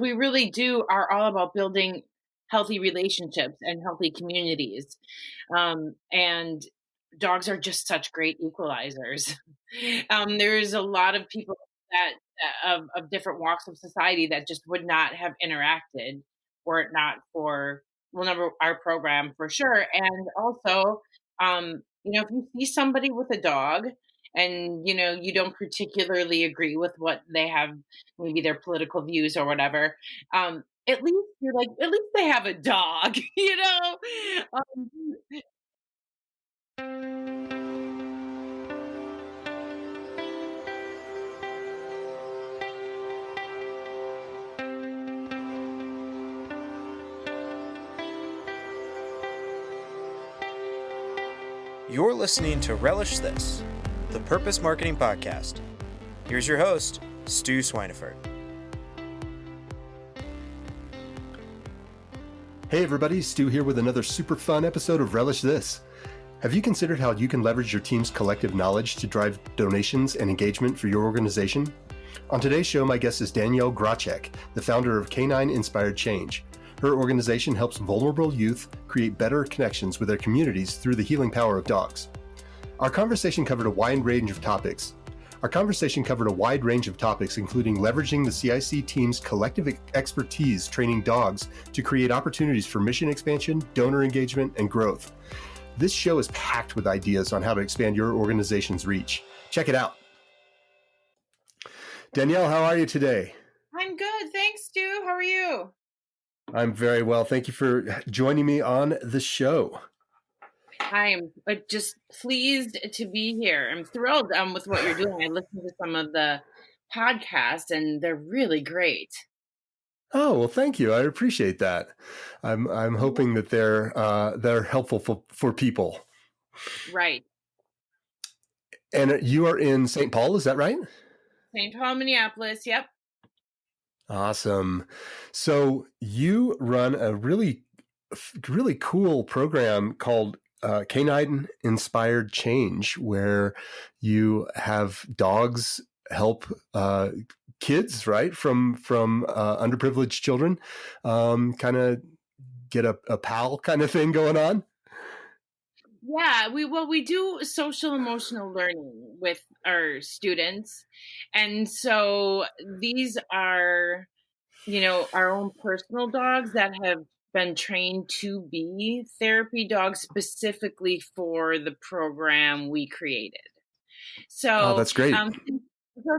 we really are all about building healthy relationships and healthy communities. And dogs are just such great equalizers. There's a lot of people of different walks of society that just would not have interacted were it not for, well, number our program for sure, and also, if you see somebody with a dog and you don't particularly agree with what they have, maybe their political views or whatever, at least you're like, at least they have a dog, Um, You're listening to Relish This, the Purpose Marketing Podcast. Here's your host, Stu Swineford. Hey everybody, Stu here with another super fun episode of Relish This. Have you considered how you can leverage your team's collective knowledge to drive donations and engagement for your organization? On today's show, my guest is Danielle Graczyk, the founder of Canine Inspired Change. Her organization helps vulnerable youth create better connections with their communities through the healing power of dogs. Our conversation covered a wide range of topics, including leveraging the CIC team's collective expertise training dogs to create opportunities for mission expansion, donor engagement, and growth. This show is packed with ideas on how to expand your organization's reach. Check it out. Danielle, how are you today? I'm good. Thanks, Stu. How are you? I'm very well. Thank you for joining me on the show. I am just pleased to be here. I'm thrilled with what you're doing. I listened to some of the podcasts, and they're really great. Oh, well, thank you. I appreciate that. I'm hoping that they're helpful for people. Right. And you are in St. Paul, is that right? St. Paul, Minneapolis. Yep. Awesome. So you run a really, really cool program called Canine Inspired Change, where you have dogs help kids, right, from underprivileged children, kind of get a pal kind of thing going on. Yeah, we do social emotional learning with our students, and so these are, our own personal dogs that have been trained to be therapy dogs specifically for the program we created. So, that's great. So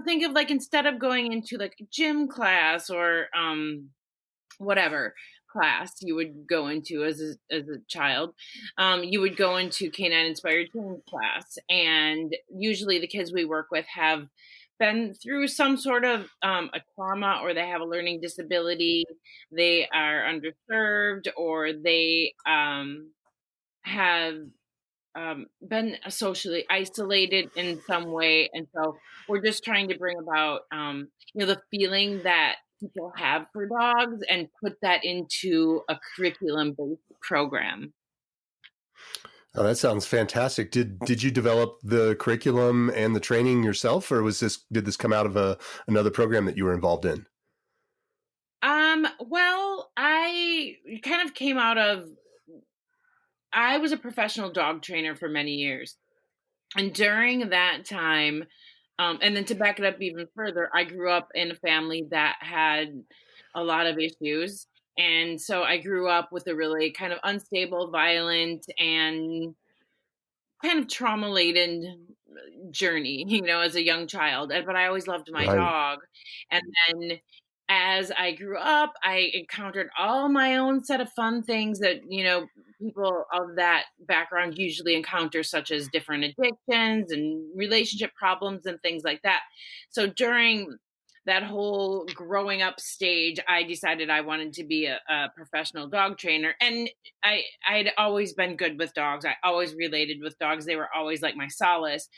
think of, like, instead of going into like a gym class or whatever class you would go into as a child, you would go into Canine Inspired Change class, and usually the kids we work with have been through some sort of a trauma, or they have a learning disability, they are underserved, or they have been socially isolated in some way. And so we're just trying to bring about, the feeling that people have for dogs and put that into a curriculum-based program. Oh, that sounds fantastic. Did you develop the curriculum and the training yourself, or did this come out of another program that you were involved in? Well, I kind of came out of, I was a professional dog trainer for many years. And during that time, and then to back it up even further, I grew up in a family that had a lot of issues. And so I grew up with a really kind of unstable, violent, and kind of trauma-laden journey, as a young child. But I always loved my dog. And then as I grew up, I encountered all my own set of fun things that, people of that background usually encounter, such as different addictions and relationship problems and things like that. So during that whole growing up stage, I decided I wanted to be a professional dog trainer. And I'd always been good with dogs. I always related with dogs. They were always like my solace.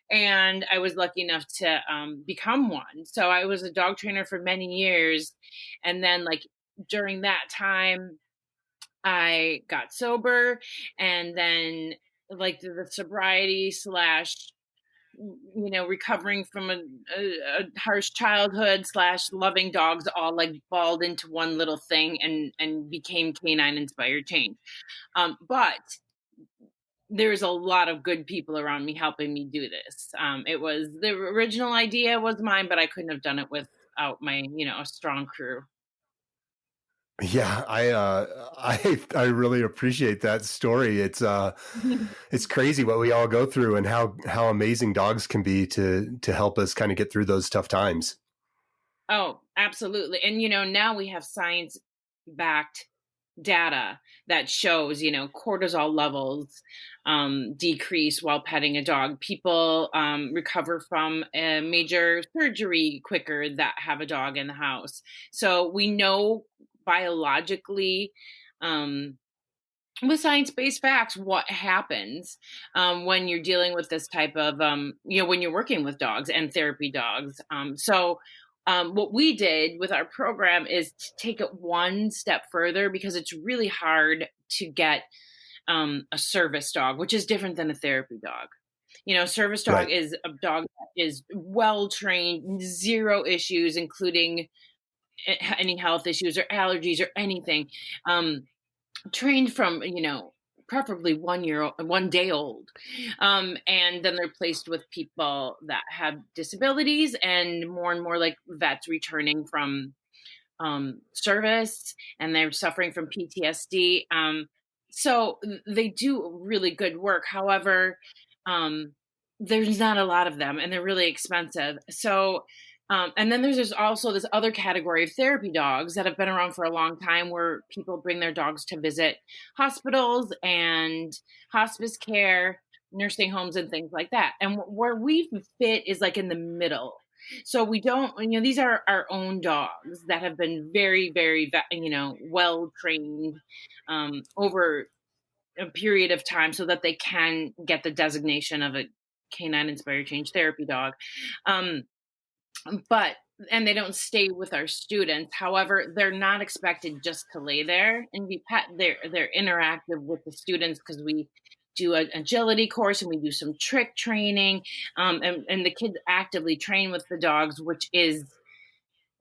And I was lucky enough to become one. So I was a dog trainer for many years. And then, like, during that time, I got sober, and then, like, the sobriety slash recovering from a harsh childhood / loving dogs all like balled into one little thing and became canine inspired change. But there's a lot of good people around me helping me do this. It was the original idea was mine, but I couldn't have done it without my, a strong crew. Yeah, I really appreciate that story. It's crazy what we all go through and how amazing dogs can be to help us kind of get through those tough times. Oh, absolutely. And now we have science backed data that shows, cortisol levels decrease while petting a dog. People recover from a major surgery quicker that have a dog in the house. So we know biologically, with science-based facts, what happens when you're dealing with this type of, when you're working with dogs and therapy dogs. What we did with our program is to take it one step further, because it's really hard to get a service dog, which is different than a therapy dog. Service dog Right. is a dog that is well trained, zero issues, including any health issues or allergies or anything. Trained from, preferably 1 day old. And then they're placed with people that have disabilities, and more like vets returning from service, and they're suffering from PTSD. So they do really good work. However, um, there's not a lot of them, and they're really expensive. So, and then there's also this other category of therapy dogs that have been around for a long time, where people bring their dogs to visit hospitals and hospice care, nursing homes, and things like that. And where we fit is like in the middle. So we don't, these are our own dogs that have been very, very, well trained over a period of time, so that they can get the designation of a canine inspired change therapy dog. Um, but and they don't stay with our students. However, they're not expected just to lay there and be pet. They're interactive with the students, because we do an agility course and we do some trick training, and the kids actively train with the dogs, which is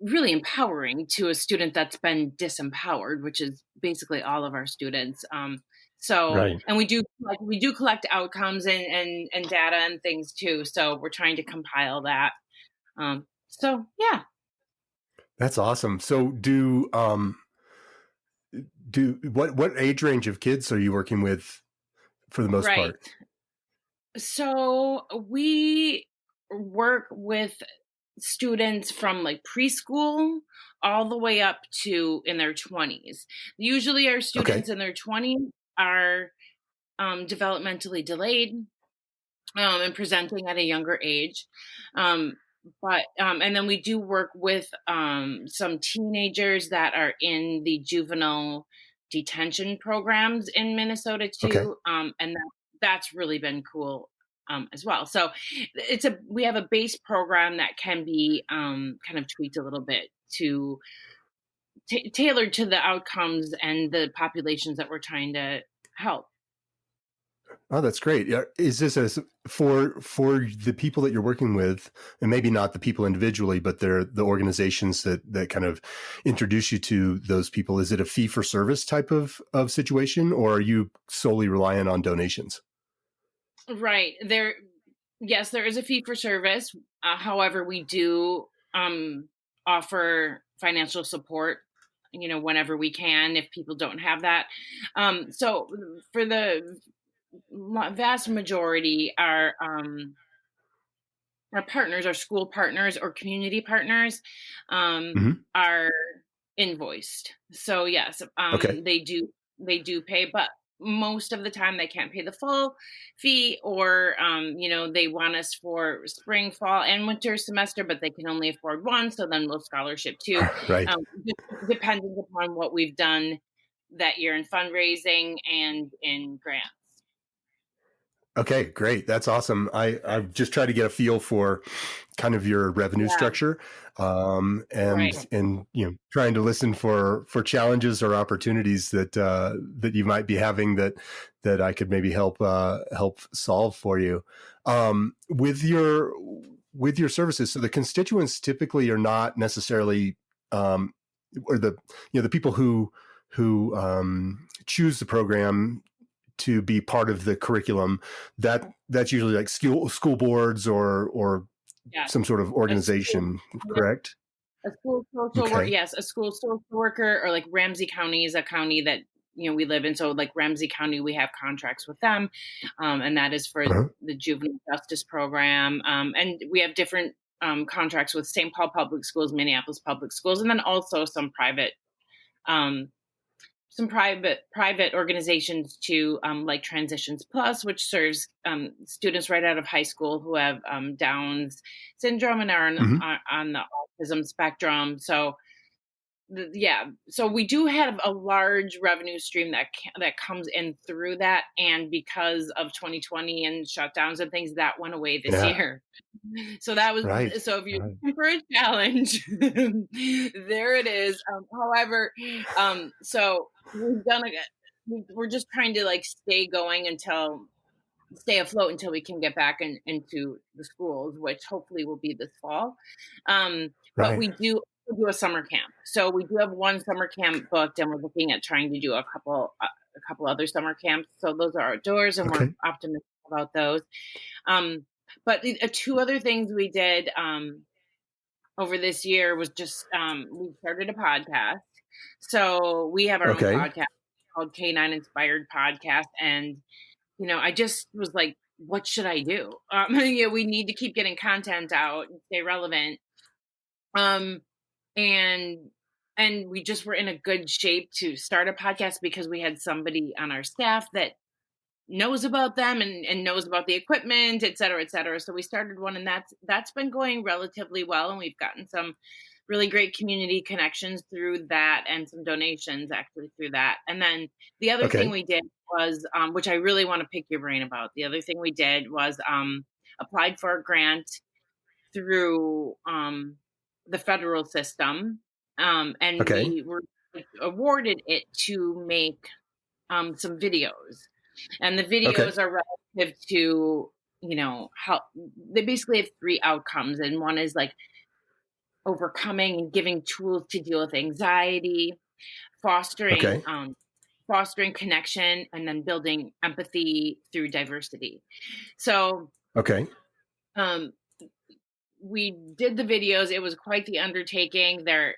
really empowering to a student that's been disempowered, which is basically all of our students. Right. And we do collect outcomes and data and things too. So we're trying to compile that. Yeah. That's awesome. So what age range of kids are you working with for the most Right. part? So we work with students from like preschool all the way up to in their 20s. Usually our Okay. students in their 20s are developmentally delayed, and presenting at a younger age. Um, and then we do work with some teenagers that are in the juvenile detention programs in Minnesota Okay. too. And that's really been cool as well. So we have a base program that can be kind of tweaked a little bit to tailored to the outcomes and the populations that we're trying to help. Oh, that's great. Yeah. Is this for the people that you're working with, and maybe not the people individually, but they're the organizations that kind of introduce you to those people? Is it a fee for service type of situation, or are you solely reliant on donations? Right. Yes, there is a fee for service. However, we do offer financial support, whenever we can, if people don't have that. So for the vast majority, our partners, our school partners or community partners, Hmm. are invoiced. So yes, Okay. they do pay, but most of the time they can't pay the full fee, or they want us for spring, fall, and winter semester, but they can only afford one, so then we'll scholarship two, Right. um, depending upon what we've done that year in fundraising and in grants. Okay, great. That's awesome. I've just tried to get a feel for kind of your revenue Yeah, structure, right. and trying to listen for challenges or opportunities that you might be having that I could maybe help solve for you, with your services. So the constituents typically are not necessarily, or the people who choose the program to be part of the curriculum, that's usually like school boards or Yeah. some sort of A school, organization, yep, correct? a school social work, Okay. yes, a school social worker, or like Ramsey County is a county that we live in. So like Ramsey County, we have contracts with them, and that is for Uh-huh. the juvenile justice program. And we have different contracts with St. Paul Public Schools, Minneapolis Public Schools, and then also um, some private organizations too, like Transitions Plus, which serves students right out of high school who have Down's syndrome and are Hmm. on the autism spectrum. So yeah, so we do have a large revenue stream that comes in through that, and because of 2020 and shutdowns and things, that went away this Yeah. year. So that was Right. so if you're Right. looking for a challenge, there it is. However, so we've done we're just trying to like stay afloat until we can get back into the schools, which hopefully will be this fall. But Right. we do a summer camp. So we do have one summer camp booked, and we're looking at trying to do a couple other summer camps. So those are outdoors, and we're Okay. optimistic about those. Um, but two other things we did over this year was just we started a podcast. So we have our own Okay. podcast called Canine Inspired Podcast, and I just was like, what should I do? We need to keep getting content out and stay relevant. Um, and we just were in a good shape to start a podcast because we had somebody on our staff that knows about them and knows about the equipment, et cetera, et cetera. So we started one, and that's been going relatively well, and we've gotten some really great community connections through that, and some donations actually through that. And then the other thing Okay. we did was, which I really want to pick your brain about. The other thing we did was applied for a grant through the federal system, and Okay. we were awarded it to make some videos, and the Okay. videos are relative to how they basically have three outcomes, and one is like overcoming and giving tools to deal with anxiety, fostering Okay. fostering connection, and then building empathy through diversity. So Okay. um, we did the videos. It was quite the undertaking. The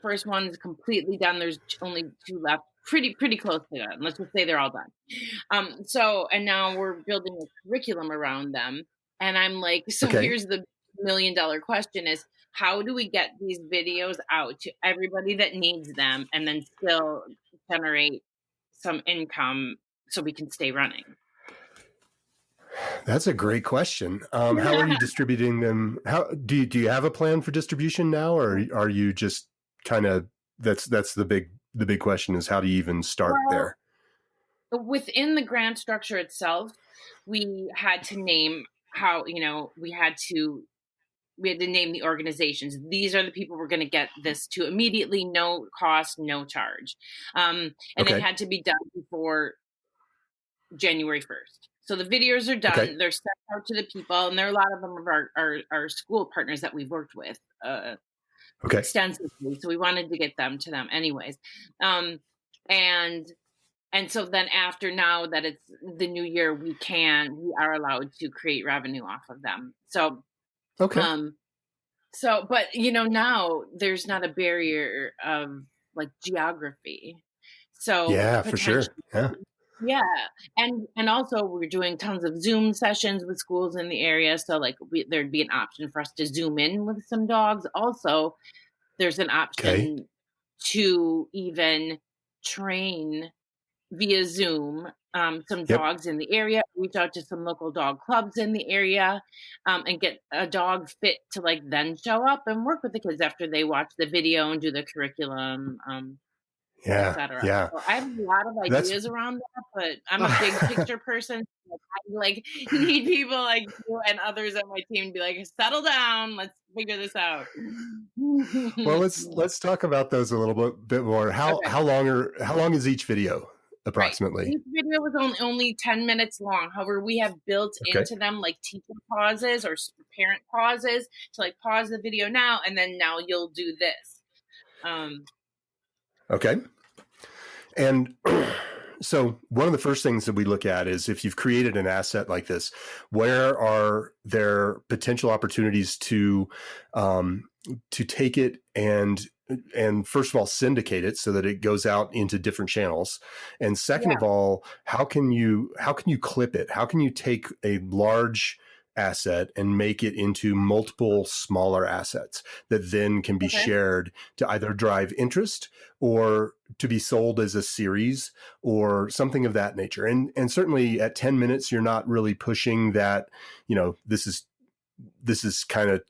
first one's completely done. There's only two left. Pretty close to done. Let's just say they're all done. So, and now we're building a curriculum around them. And I'm like, so Okay. here's the $1 million question: is how do we get these videos out to everybody that needs them, and then still generate some income so we can stay running? That's a great question. How are you distributing them? How do you have a plan for distribution now, or are you just kind of, that's the big question, is how do you even start Well, there? within the grant structure itself, we had to name how, we had to name the organizations. These are the people we're going to get this to immediately, no cost, no charge. And it Okay. had to be done before January 1st. So the videos are Okay. done. They're sent out to the people, and there are a lot of them of our school partners that we've worked with Okay. extensively. So we wanted to get them to them anyways. Um, and so then after, now that it's the new year, we are allowed to create revenue off of them. Okay. Um, but now there's not a barrier of like geography. So Yeah, for sure. potentially, Yeah. yeah. And also we're doing tons of Zoom sessions with schools in the area. So like there'd be an option for us to Zoom in with some dogs. Also, there's an Okay. option to even train via Zoom some Yep. dogs in the area, reach out to some local dog clubs in the area, and get a dog fit to like then show up and work with the kids after they watch the video and do the curriculum. Yeah. etc. Yeah. So I have a lot of That's ideas around that, but I'm a big picture person. So I need people like you and others on my team to be like, settle down, let's figure this out. well, let's talk about those a little bit more. Okay. How long is each video Right. approximately? Each video was only 10 minutes long. However, we have built Okay. into them like teacher pauses or parent pauses to like pause the video now and then now you'll do this. Okay. And so one of the first things that we look at is if you've created an asset like this, where are there potential opportunities to take it and first of all syndicate it so that it goes out into different channels, and second Yeah. of all, how can you clip it? How can you take a large asset and make it into multiple smaller assets that then can be Okay. shared to either drive interest or to be sold as a series or something of that nature? And certainly at 10 minutes, you're not really pushing that, this is kind of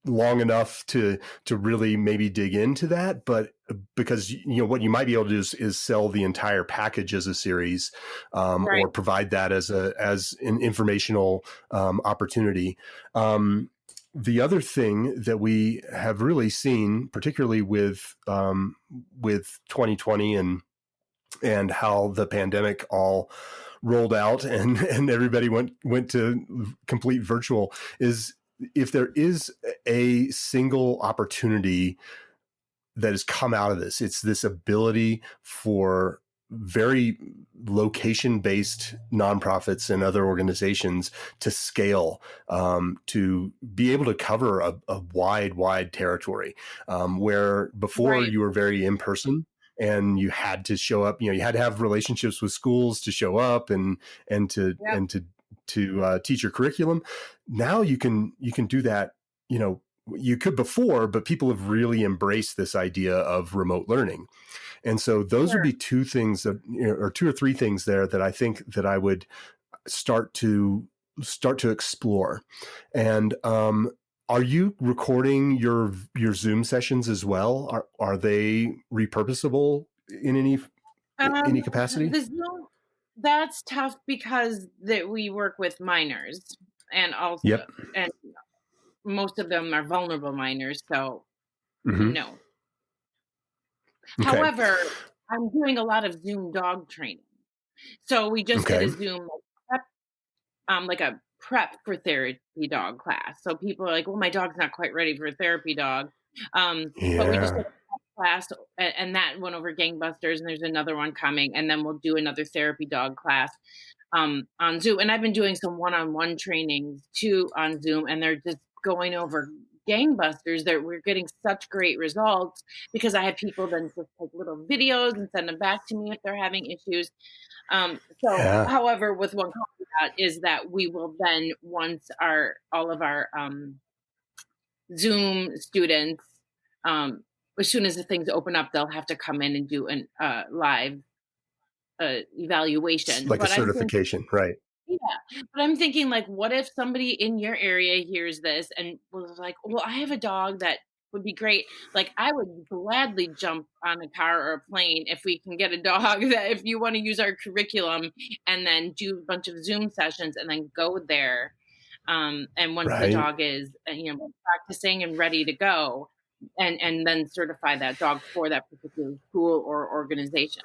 long enough to really maybe dig into that, but because what you might be able to do is sell the entire package as a series, Right. or provide that as an informational opportunity. The other thing that we have really seen, particularly with 2020 and how the pandemic all rolled out and everybody went to complete virtual, is if there is a single opportunity that has come out of this, it's this ability for very location-based nonprofits and other organizations to scale, to be able to cover a wide territory, where before Right. you were very in person and you had to show up. You had to have relationships with schools to show up and to Yep. teach your curriculum. Now you can do that. You could before, but people have really embraced this idea of remote learning. And so those would Sure. be two things that, or two or three things there that I think that I would start to explore. And are you recording your Zoom sessions as well? Are they repurposable in any capacity? The Zoom, that's tough because that we work with minors and also Yep. and most of them are vulnerable minors, so Mm-hmm. no. Okay. However, I'm doing a lot of Zoom dog training. So we just did Okay. a Zoom like a prep for therapy dog class. So people are like, "Well, my dog's not quite ready for a therapy dog." But we just did Yeah. a prep class and that went over gangbusters, and there's another one coming, and then we'll do another therapy dog class on Zoom. And I've been doing some one-on-one trainings too on Zoom, and they're just going over gangbusters. That we're getting such great results because I have people then just take little videos and send them back to me if they're having issues. So, Yeah. however, with one caveat is that we will then once all of our Zoom students, as soon as the things open up, they'll have to come in and do an live evaluation. Like a But I'm thinking, certification, right? yeah, but I'm thinking like, what if somebody in your area hears this and was like, "Well, I have a dog that would be great." Like, I would gladly jump on a car or a plane if we can get a dog that if you want to use our curriculum and then do a bunch of Zoom sessions and then go there. And once the Right. dog is, practicing and ready to go, and then certify that dog for that particular school or organization.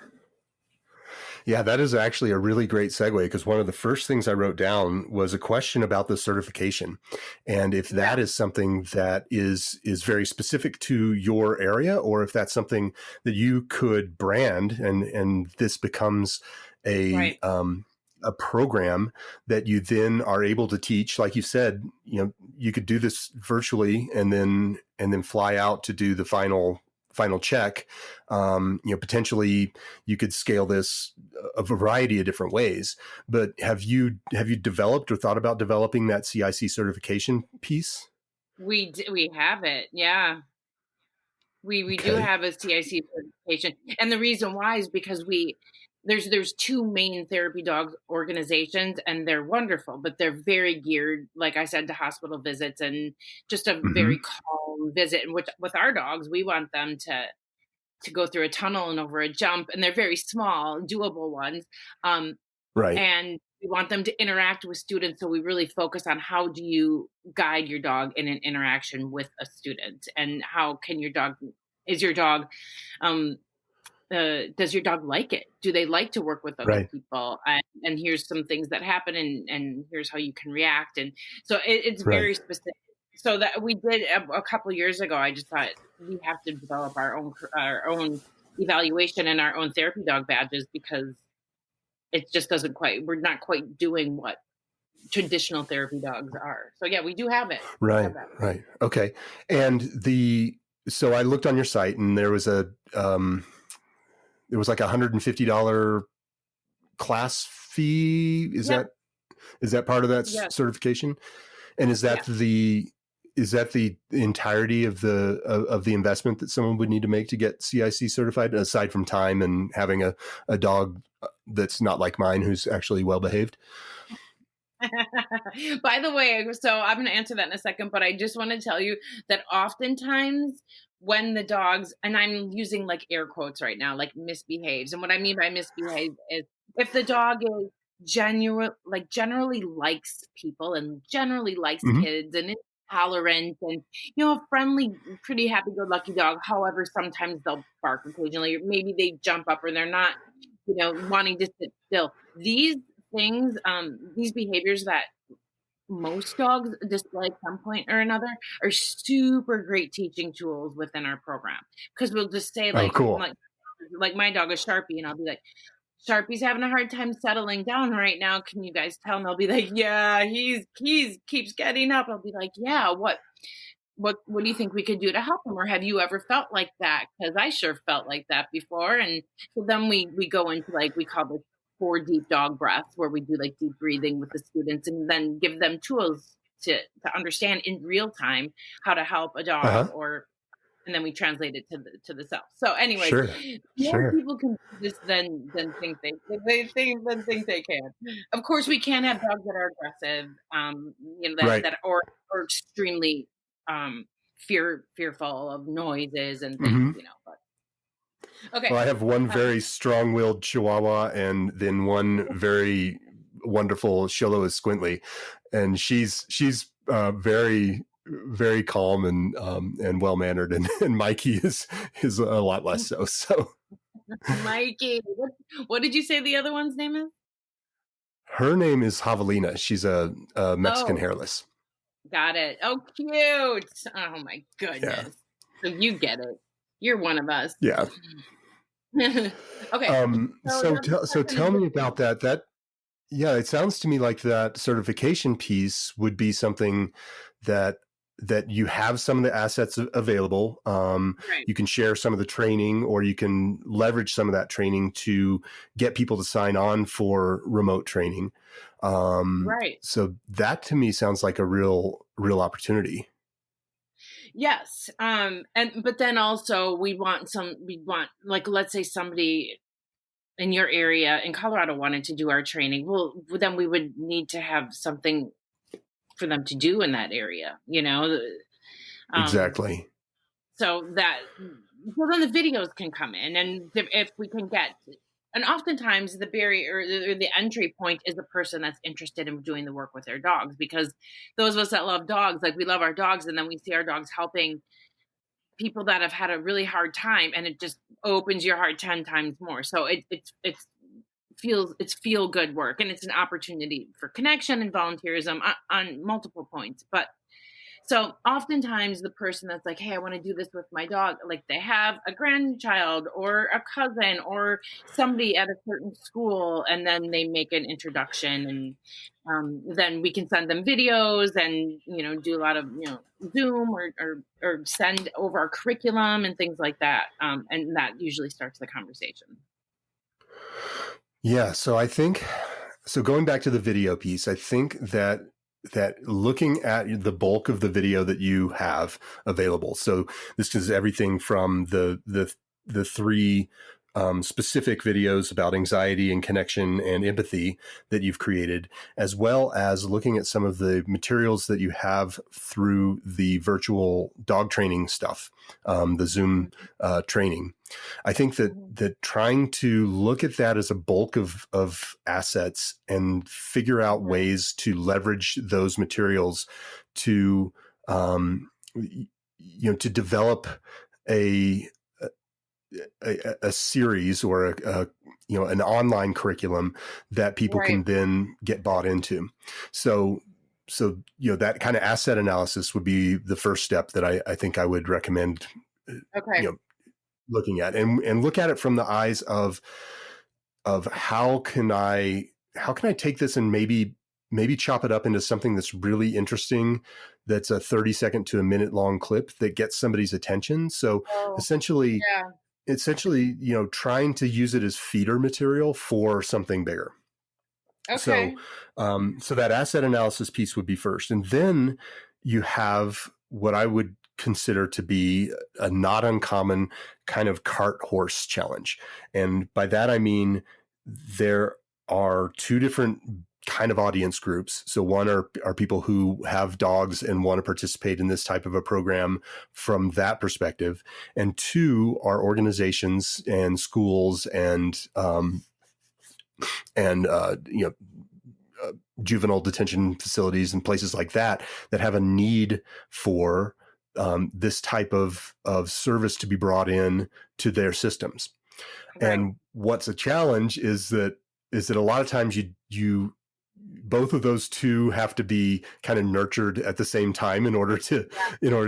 Yeah, that is actually a really great segue, because one of the first things I wrote down was a question about the certification. And if that Yeah. is something that is very specific to your area, or if that's something that you could brand and this becomes Right. a program that you then are able to teach. Like you said, you could do this virtually and then fly out to do the final check. Potentially you could scale this a variety of different ways. But have you developed or thought about developing that CIC certification piece? We have it. Yeah. We do Okay. have a CIC certification, and the reason why is because there's two main therapy dog organizations, and they're wonderful, but they're very geared, like I said, to hospital visits and just a Mm-hmm. very calm visit. And with our dogs, we want them to go through a tunnel and over a jump, and they're very small, doable ones. Right. And we want them to interact with students. So we really focus on how do you guide your dog in an interaction with a student, and how can is your dog, does your dog like it? Do they like to work with other Right. people? And here's some things that happen, and here's how you can react. And so it's Right. very specific. So that we did a couple of years ago, I just thought we have to develop our own evaluation and our own therapy dog badges, because it just we're not quite doing what traditional therapy dogs are. So yeah, we do have it. Right. Right. Okay. And so I looked on your site, and there was like $150 class fee. Is that part of that certification? And is that the entirety of the investment that someone would need to make to get CIC certified, aside from time and having a dog that's not like mine, who's actually well behaved? By the way, so I'm going to answer that in a second, but I just want to tell you that oftentimes when the dogs, and I'm using like air quotes right now, like misbehaves. And what I mean by misbehave is if the dog is generally likes people and generally likes kids and is tolerant and, a friendly, pretty happy-go-lucky dog. However, sometimes they'll bark occasionally, or maybe they jump up, or they're not, wanting to sit still. These things, these behaviors that most dogs display at some point or another, are super great teaching tools within our program. Because we'll just say like my dog is Sharpie, and I'll be like, Sharpie's having a hard time settling down right now. Can you guys tell? And they'll be like, yeah, he's keeps getting up. I'll be like, yeah, what do you think we could do to help him? Or have you ever felt like that? Because I sure felt like that before. And so then we go into like, we call this 4 deep dog breaths, where we do like deep breathing with the students, and then give them tools to understand in real time how to help a dog, and then we translate it to the self. So anyways, more people can do this than think think they can. Of course, we can have dogs that are aggressive, that or extremely fearful of noises and things, but okay. Well, I have one very strong-willed Chihuahua, and then one very wonderful Sholo Squintley, and she's very, very calm and well-mannered, and Mikey is a lot less so. So Mikey, what did you say the other one's name is? Her name is Javelina. She's a Mexican hairless. Got it. Oh, cute. Oh my goodness. Yeah. So you get it. You're one of us. Yeah. Okay. So tell me about that. Yeah, it sounds to me like that certification piece would be something that you have some of the assets available. You can share some of the training, or you can leverage some of that training to get people to sign on for remote training. So that to me sounds like a real opportunity. Yes. But then also we want like, let's say somebody in your area in Colorado wanted to do our training. Well, then we would need to have something for them to do in that area, Exactly. So then the videos can come in, and if we can get, and oftentimes the barrier or the entry point is the person that's interested in doing the work with their dogs, because those of us that love dogs, like we love our dogs, and then we see our dogs helping people that have had a really hard time, and it just opens your heart 10 times more. So it's feel good work, and it's an opportunity for connection and volunteerism on multiple points. But so oftentimes the person that's like, hey, I want to do this with my dog, like they have a grandchild or a cousin or somebody at a certain school, and then they make an introduction, and then we can send them videos and, do a lot of, Zoom or send over our curriculum and things like that. And that usually starts the conversation. Yeah. So going back to the video piece, I think that looking at the bulk of the video that you have available. So this is everything from the 3 specific videos about anxiety and connection and empathy that you've created, as well as looking at some of the materials that you have through the virtual dog training stuff, the Zoom training. I think that trying to look at that as a bulk of assets and figure out ways to leverage those materials to, to develop a series or an online curriculum that people can then get bought into. So that kind of asset analysis would be the first step that I think I would recommend. Looking at and look at it from the eyes of how can I take this and maybe chop it up into something that's really interesting, that's a 30-second to a minute long clip that gets somebody's attention. So essentially, trying to use it as feeder material for something bigger. Okay. So that asset analysis piece would be first. And then you have what I would consider to be a not uncommon kind of cart horse challenge. And by that, I mean, there are two different kind of audience groups. So one are people who have dogs and want to participate in this type of a program from that perspective. And two are organizations and schools and juvenile detention facilities and places like that have a need for this type of service to be brought in to their systems. Right. And what's a challenge is that a lot of times you both of those two have to be kind of nurtured at the same time in order to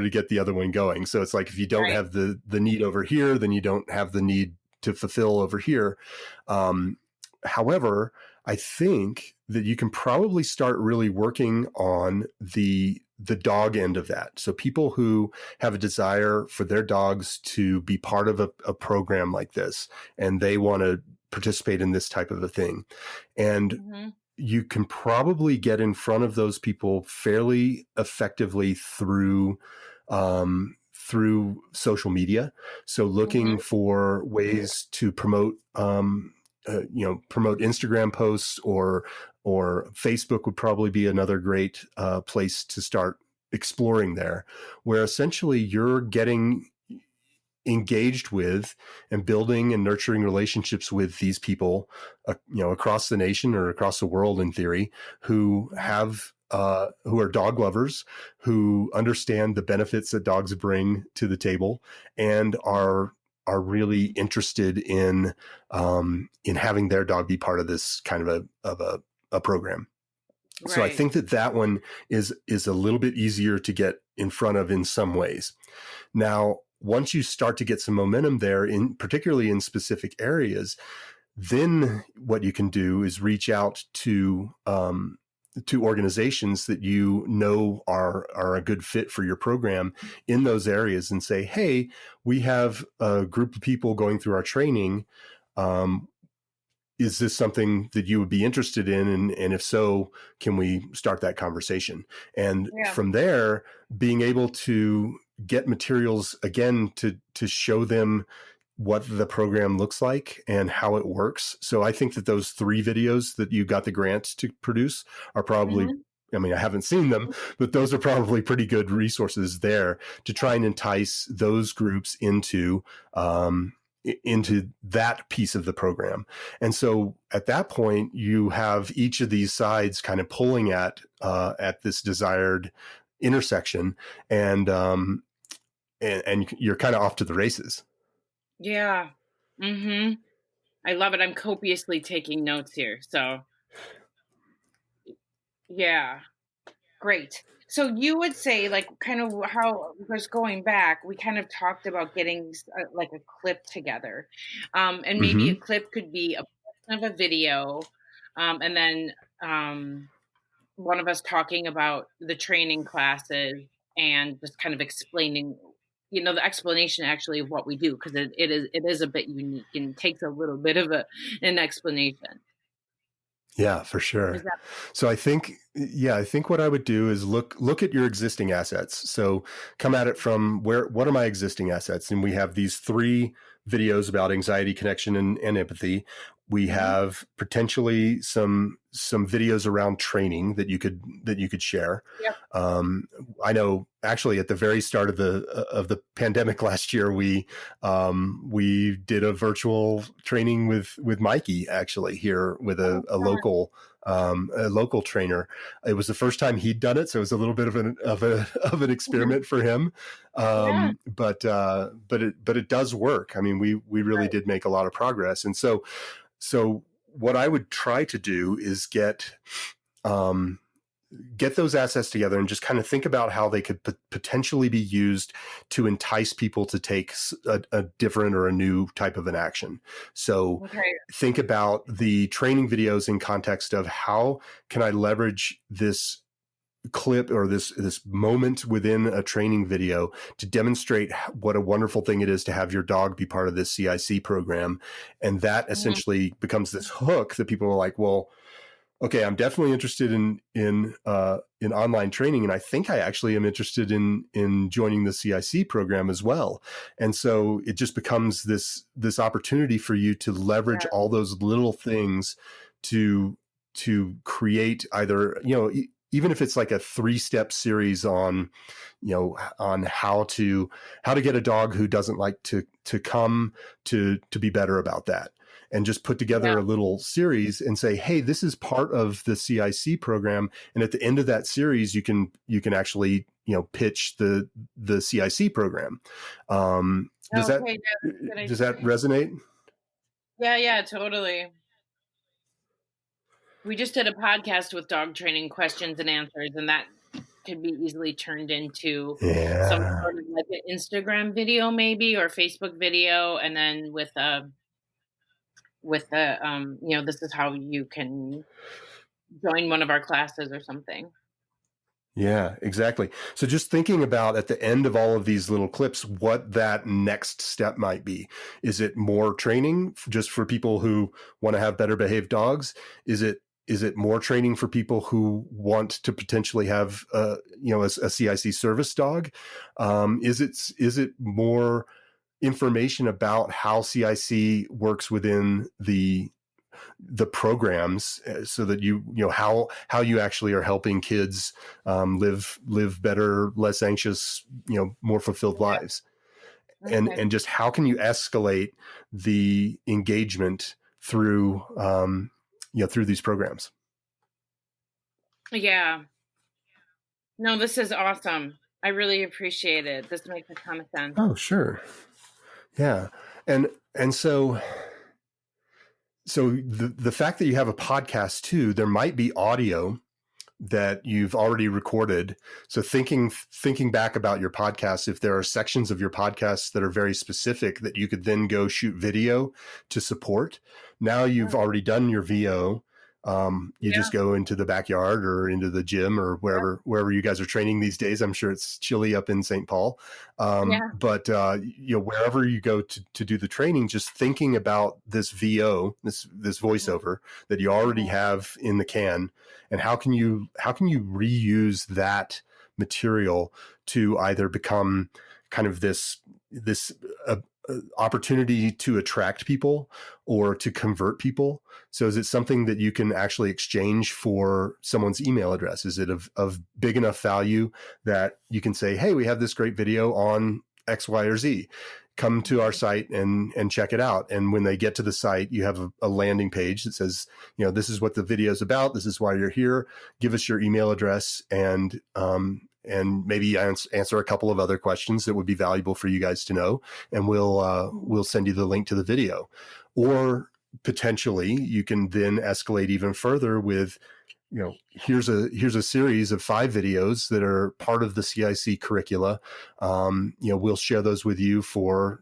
get the other one going. So it's like, if you don't have the need over here, then you don't have the need to fulfill over here. However, I think that you can probably start really working on the dog end of that. So people who have a desire for their dogs to be part of a program like this, and they want to participate in this type of a thing. And you can probably get in front of those people fairly effectively through social media. So looking for ways to promote Instagram posts, or Facebook would probably be another great place to start exploring there, where essentially you're getting engaged with and building and nurturing relationships with these people, across the nation or across the world in theory, who are dog lovers, who understand the benefits that dogs bring to the table, and are really interested in having their dog be part of this kind of a program. Right. So I think that one is a little bit easier to get in front of in some ways. Now, once you start to get some momentum there, particularly in specific areas, then what you can do is reach out to organizations that are a good fit for your program in those areas, and say, hey, we have a group of people going through our training. Is this something that you would be interested in? And if so, can we start that conversation? And from there, being able to get materials again to show them what the program looks like and how it works. So I think that those 3 videos that you got the grant to produce are probably, I mean, I haven't seen them, but those are probably pretty good resources there to try and entice those groups into that piece of the program. And so at that point, you have each of these sides kind of pulling at this desired intersection, and you're kind of off to the races. Yeah. I love it. I'm copiously taking notes here. So yeah, great. So you would say, like, kind of how, just going back, we kind of talked about getting like a clip together, and maybe a clip could be a portion of a video, and then one of us talking about the training classes and just kind of explaining, the explanation actually of what we do, because it is a bit unique and takes a little bit of an explanation. Yeah, for sure. So I think what I would do is look at your existing assets. So come at it from what are my existing assets? And we have these 3 videos about anxiety, connection, and empathy. We have potentially some videos around training that you could share. Yep. I know actually at the very start of the pandemic last year, we did a virtual training with Mikey actually here with a local trainer. It was the first time he'd done it, so it was a little bit of an experiment for him. Yeah. But it does work. I mean, we really did make a lot of progress, and so what I would try to do is get those assets together and just kind of think about how they could potentially be used to entice people to take a different or a new type of an action. So think about the training videos in context of how can I leverage this clip or this moment within a training video to demonstrate what a wonderful thing it is to have your dog be part of this CIC program. And that essentially becomes this hook that people are like, well, okay, I'm definitely interested in online training, and I think I actually am interested in joining the CIC program as well. And so it just becomes this opportunity for you to leverage all those little things to create either, even if it's like a 3-step series on how to get a dog who doesn't like to come to be better about that. And just put together a little series and say, hey, this is part of the CIC program. And at the end of that series, you can actually, pitch the CIC program. Does that resonate? Yeah, totally. We just did a podcast with dog training questions and answers, and that could be easily turned into some sort of like an Instagram video maybe, or Facebook video. And then with this is how you can join one of our classes or something. Yeah, exactly. So just thinking about at the end of all of these little clips, what that next step might be. Is it more training just for people who want to have better behaved dogs? Is it more training for people who want to potentially have a CIC service dog? Is it more information about how CIC works within the programs, so that how you actually are helping kids live better, less anxious, more fulfilled lives, and just how can you escalate the engagement through through these programs? Yeah. No, this is awesome. I really appreciate it. This makes a ton of sense. Oh, sure. Yeah. And so the fact that you have a podcast too, there might be audio that you've already recorded. So thinking back about your podcast, if there are sections of your podcast that are very specific that you could then go shoot video to support, now you've already done your VO. You just go into the backyard or into the gym or wherever you guys are training these days. I'm sure it's chilly up in St. Paul. But wherever you go to do the training, just thinking about this VO, this voiceover that you already have in the can, and how can you reuse that material to either become kind of this opportunity to attract people or to convert people. So is it something that you can actually exchange for someone's email address? Is it of big enough value that you can say, hey, we have this great video on X, Y, or Z. Come to our site and check it out. And when they get to the site, you have a landing page that says, this is what the video is about. This is why you're here. Give us your email address and maybe answer a couple of other questions that would be valuable for you guys to know. And we'll send you the link to the video. Or potentially you can then escalate even further with, here's a series of 5 videos that are part of the CIC curricula. We'll share those with you for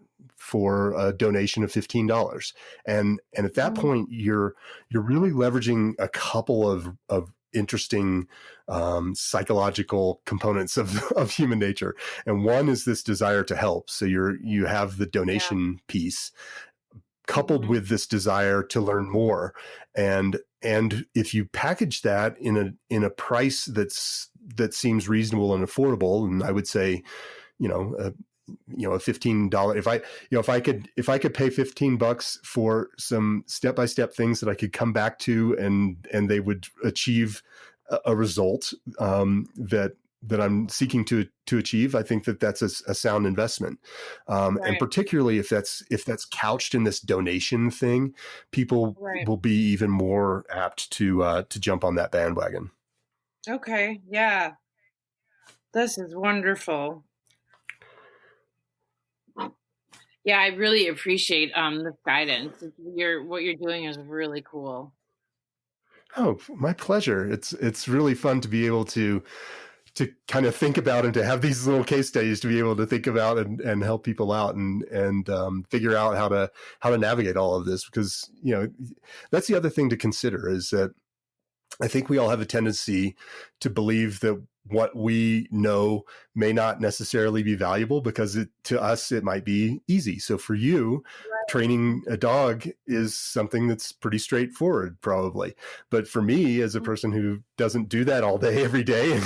a donation of $15. And at that point, you're really leveraging a couple of interesting psychological components of human nature. And one is this desire to help. So you have the donation piece coupled with this desire to learn more. And if you package that in a price that seems reasonable and affordable, and I would say, a $15, if I could pay $15 for some step-by-step things that I could come back to and they would achieve a result that I'm seeking to achieve, I think that that's a sound investment. And Right. particularly if that's couched in this donation thing, people Right. will be even more apt to jump on that bandwagon. Okay. Yeah. This is wonderful. Yeah, I really appreciate this guidance. What you're doing is really cool. Oh, my pleasure. It's really fun to be able to kind of think about and to have these little case studies to be able to think about and help people out and figure out how to navigate all of this, because that's the other thing to consider, is that I think we all have a tendency to believe that what we know may not necessarily be valuable because to us it might be easy. So for you, training a dog is something that's pretty straightforward, probably. But for me, as a person who doesn't do that all day, every day,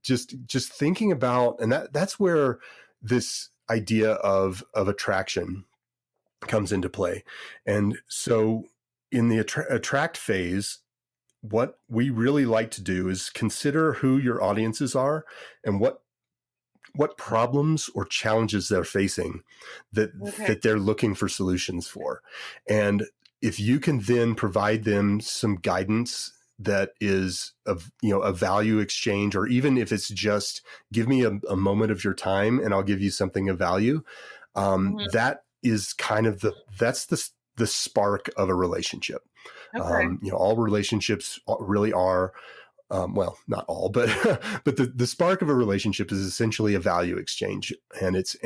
just thinking about, and that's where this idea of attraction comes into play. And so in the attract phase, what we really like to do is consider who your audiences are and what problems or challenges they're facing that they're looking for solutions for. And if you can then provide them some guidance that is a value exchange, or even if it's just give me a moment of your time and I'll give you something of value, that is kind of that's the spark of a relationship. Okay. All relationships really are, well, not all, but but the spark of a relationship is essentially a value exchange, and it's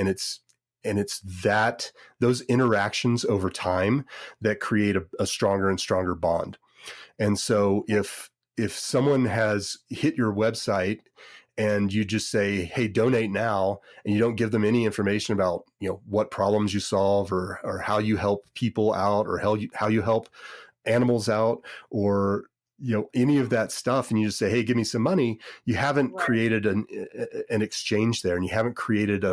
that those interactions over time that create a stronger and stronger bond. And so if someone has hit your website and you just say, hey, donate now, and you don't give them any information about, what problems you solve or how you help people out or how you help animals out, or, any of that stuff, and you just say, hey, give me some money, you haven't created an exchange there, and you haven't created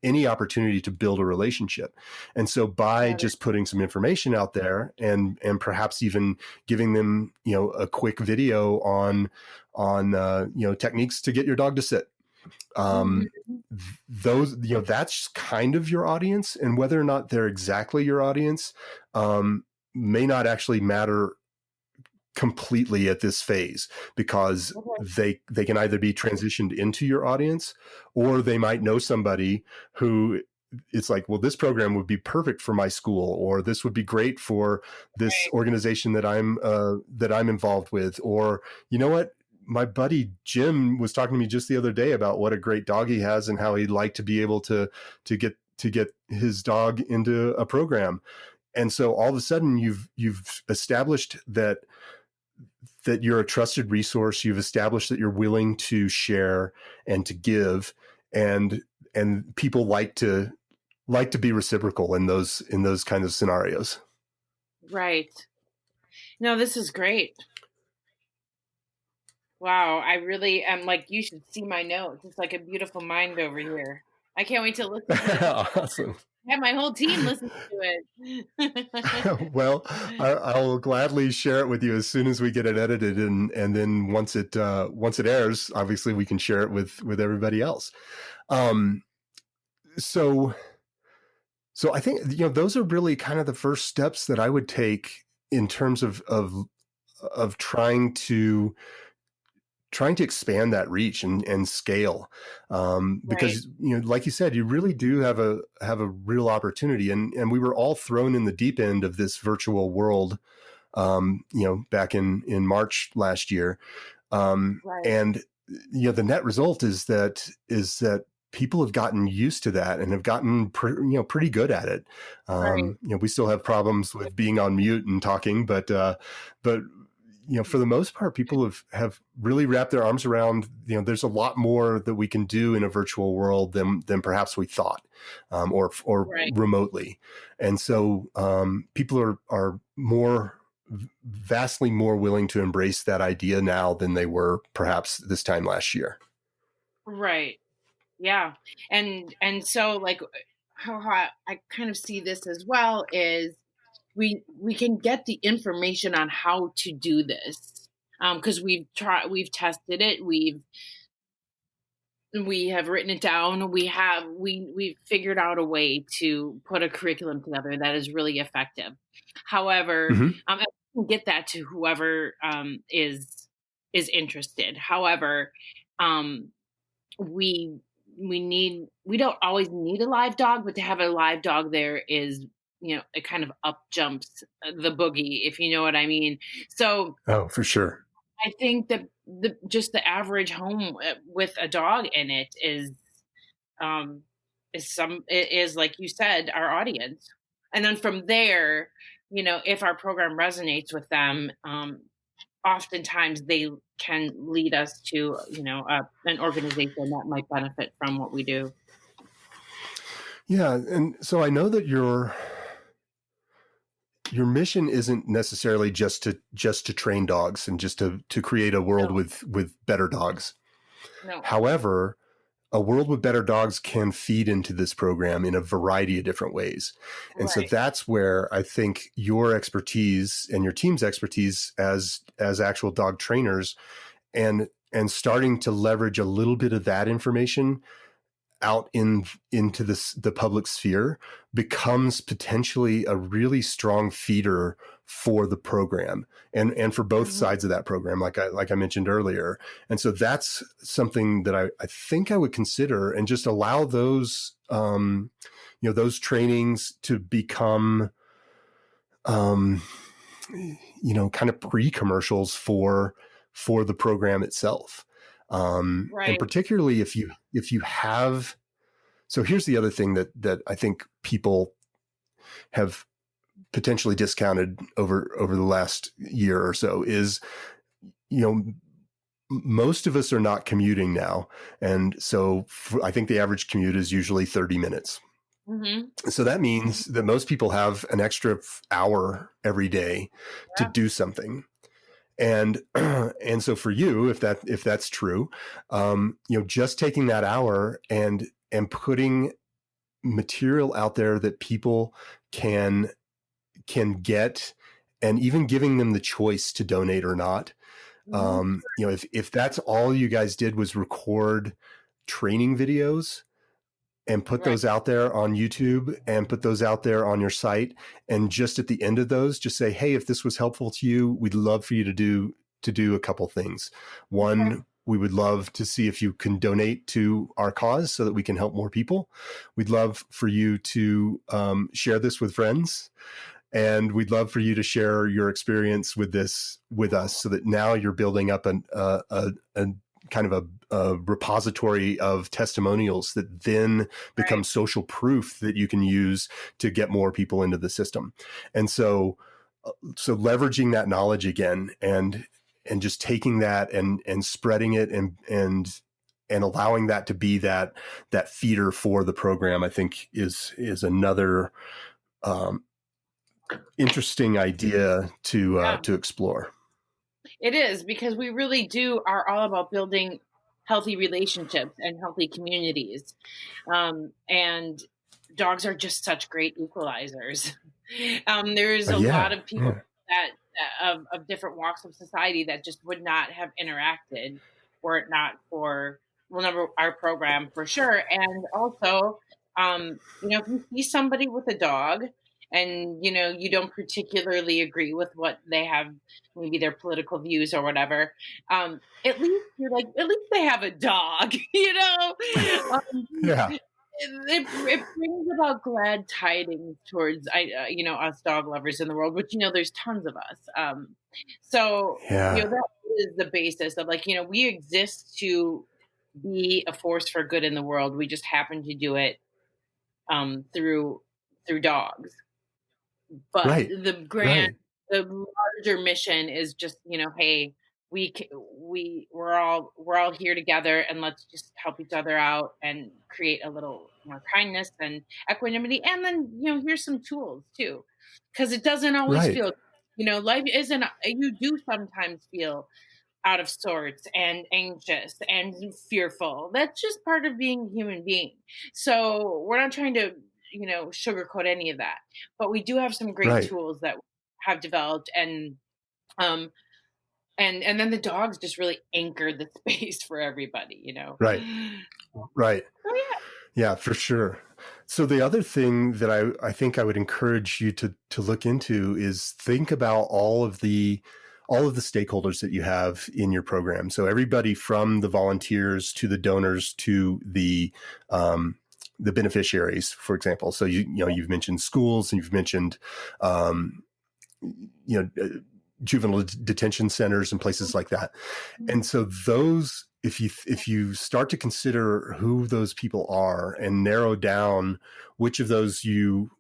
any opportunity to build a relationship. And so by just putting some information out there and perhaps even giving them, a quick video on techniques to get your dog to sit, those, that's kind of your audience. And whether or not they're exactly your audience may not actually matter completely at this phase, because they can either be transitioned into your audience, or they might know somebody who it's like, well, this program would be perfect for my school, or this would be great for this organization that I'm involved with, or you know what, my buddy Jim was talking to me just the other day about what a great dog he has and how he'd like to be able to get his dog into a program. And so all of a sudden you've established that you're a trusted resource. You've established that you're willing to share and to give, and people like to be reciprocal in those kinds of scenarios. Right. No, this is great. Wow, I really am like, you should see my notes. It's like a beautiful mind over here. I can't wait to listen to it. Awesome. Have my whole team listen to it. Well, I'll gladly share it with you as soon as we get it edited, and then once it airs, obviously we can share it with everybody else. So I think those are really kind of the first steps that I would take in terms of trying to expand that reach and scale, because like you said, you really do have a real opportunity, and we were all thrown in the deep end of this virtual world, back in March last year, and the net result is that people have gotten used to that and have gotten pretty good at it. We still have problems with being on mute and talking, but for the most part, people have really wrapped their arms around, there's a lot more that we can do in a virtual world than perhaps we thought, or remotely. And so people are vastly more willing to embrace that idea now than they were perhaps this time last year. Right. Yeah. And so like how I kind of see this as well is we can get the information on how to do this. Because we've tested it, we have written it down, we've figured out a way to put a curriculum together that is really effective. However, Hmm. I can get that to whoever is interested. However, um, we we don't always need a live dog, but to have a live dog there is, it kind of up jumps the boogie, if you know what I mean. So Oh, for sure. I think that the average home with a dog in it um is like you said, our audience. And then from there, if our program resonates with them, oftentimes they can lead us to, an organization that might benefit from what we do. Yeah, and so I know that your mission isn't necessarily just to train dogs and just to create a world No, with better dogs. no, However, a world with better dogs can feed into this program in a variety of different ways. And so right. that's where I think your expertise and your team's expertise as actual dog trainers and starting to leverage a little bit of that information out into the public sphere becomes potentially a really strong feeder for the program and for both Mhm. sides of that program, like I mentioned earlier. And so that's something that I think I would consider and just allow those those trainings to become kind of pre-commercials for the program itself. And Right. particularly if you have, so here's the other thing that I think people have potentially discounted over the last year or so is, you know, most of us are not commuting now. And so I think the average commute is usually 30 minutes. Hmm. So that means that most people have an extra hour every day to Yeah. do something. And and so for you, if that's true, just taking that hour and putting material out there that people can get, and even giving them the choice to donate or not. Hmm. If that's all you guys did was record training videos and put Right. those out there on YouTube and put those out there on your site, and just at the end of those, just say, hey, if this was helpful to you, we'd love for you to do a couple things. Okay. One, we would love to see if you can donate to our cause so that we can help more people. We'd love for you to share this with friends. And we'd love for you to share your experience with this with us so that now you're building up a kind of a repository of testimonials that then become Right. social proof that you can use to get more people into the system. And so leveraging that knowledge again and just taking that and spreading it and allowing that to be that feeder for the program, I think is another um, interesting idea Yeah. to explore. It is, because we really are all about building healthy relationships and healthy communities. And dogs are just such great equalizers. There's a lot Yeah, of people yeah, of different walks of society that just would not have interacted were it not for, well, number our program for sure. And also, if you see somebody with a dog and you don't particularly agree with what they have, maybe their political views or whatever, at least you're like, at least they have a dog. yeah, It brings about glad tidings towards us dog lovers in the world, which there's tons of us. So yeah. that is the basis of, like, we exist to be a force for good in the world. We just happen to do it through dogs. But Right, right, the larger mission is just, hey, we're all here together, and let's just help each other out and create a little more kindness and equanimity. And then, here's some tools too, because it doesn't always right. feel, life isn't, you do sometimes feel out of sorts and anxious and fearful. That's just part of being a human being. So we're not trying to, sugarcoat any of that. But we do have some great Right. tools that have developed, um and then the dogs just really anchor the space for everybody. Right. Right. So yeah. Yeah, for sure. So the other thing that I think I would encourage you to look into is think about all of the stakeholders that you have in your program. So everybody from the volunteers to the donors to the beneficiaries, for example. So you've mentioned schools and you've mentioned you know juvenile detention centers and places like that. And so those, if you start to consider who those people are and narrow down which of those you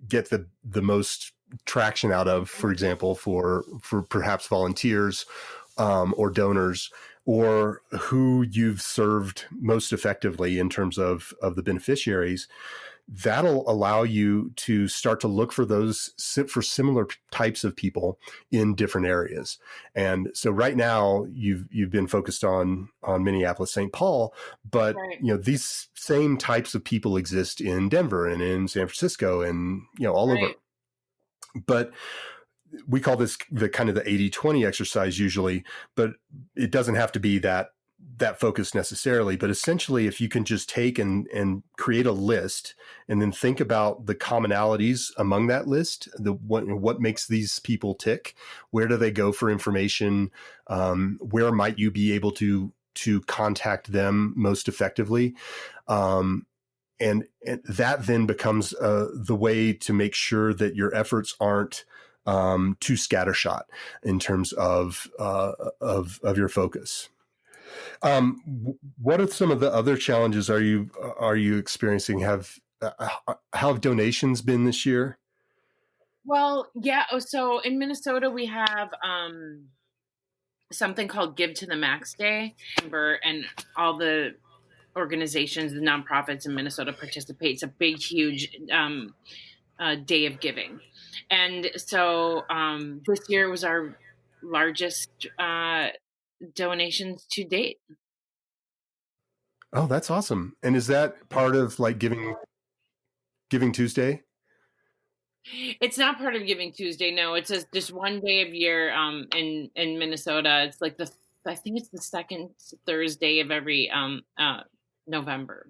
get the most traction out of, for example, for perhaps volunteers or donors, or who you've served most effectively in terms of the beneficiaries, that'll allow you to start to look for for similar types of people in different areas. And so right now you've been focused on Minneapolis, St. Paul, but Right. these same types of people exist in Denver and in San Francisco and all over. Right. But we call this the kind of the 80-20 exercise usually, but it doesn't have to be that focus necessarily. But essentially, if you can just take and create a list and then think about the commonalities among that list, what makes these people tick, where do they go for information, where might you be able to contact them most effectively, and that then becomes the way to make sure that your efforts aren't too scattershot in terms of your focus. What are some of the other challenges are you experiencing? How have donations been this year? Well, yeah. So in Minnesota, we have something called Give to the Max Day, and all the organizations, the nonprofits in Minnesota participate. It's a big, huge day of giving. And so this year was our largest donations to date. Oh, that's awesome. And is that part of like Giving Tuesday? It's not part of Giving Tuesday. No, it's just one day of year in Minnesota. It's like I think it's the second Thursday of every November.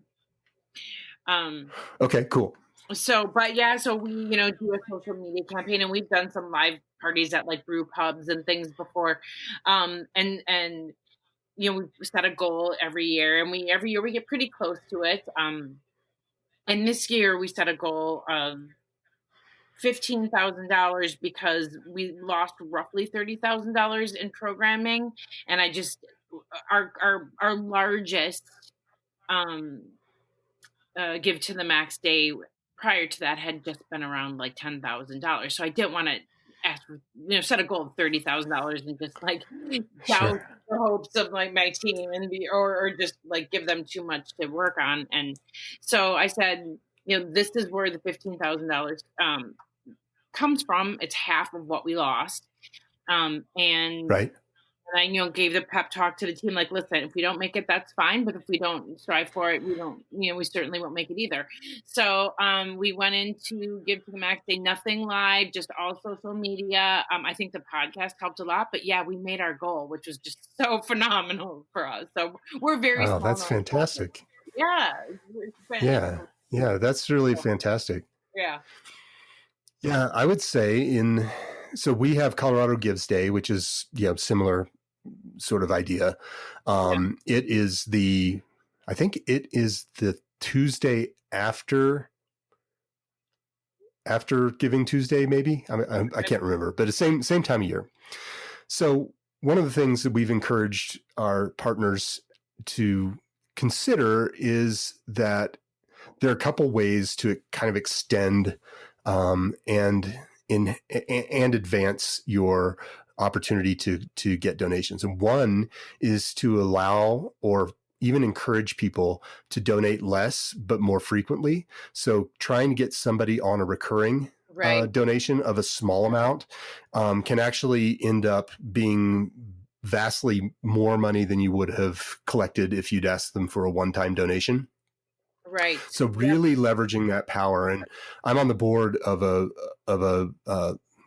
Okay, cool. So, but yeah, so we, do a social media campaign, and we've done some live parties at like brew pubs and things before. And we set a goal every year, and every year we get pretty close to it. And this year we set a goal of $15,000 because we lost roughly $30,000 in programming, and our largest Give to the Max Day prior to that had just been around like $10,000. So I didn't want to ask for, set a goal of $30,000 and just like doubt the hopes of like my team and or just like give them too much to work on. And so I said, this is where the $15,000 comes from. It's half of what we lost. And right. And I, gave the pep talk to the team, like, listen, if we don't make it, that's fine. But if we don't strive for it, we certainly won't make it either. So we went into Give to the Max Day, nothing live, just all social media. I think the podcast helped a lot. But yeah, we made our goal, which was just so phenomenal for us. So we're very small. That's fantastic. Yeah. Yeah, that's really fantastic. Yeah. Yeah, I would say so we have Colorado Gives Day, which is similar sort of idea. It is I think it is the Tuesday after Giving Tuesday, maybe. I can't remember, but it's same time of year. So one of the things that we've encouraged our partners to consider is that there are a couple ways to kind of extend and advance your opportunity to get donations. And one is to allow or even encourage people to donate less but more frequently. So trying to get somebody on a recurring donation of a small amount can actually end up being vastly more money than you would have collected if you'd asked them for a one-time donation. Right. So really leveraging that power. And I'm on the board of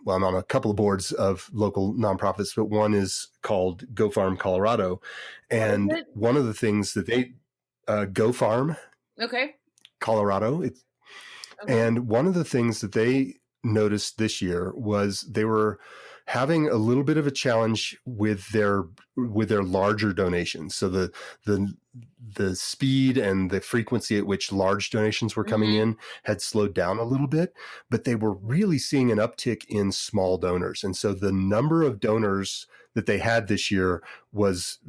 I'm on a couple of boards of local nonprofits, but one is called Go Farm Colorado. And one of the things that Go Farm Colorado, and one of the things that they noticed this year was they were having a little bit of a challenge with their larger donations. So the speed and the frequency at which large donations were coming in had slowed down a little bit, but they were really seeing an uptick in small donors. And so the number of donors that they had this year was,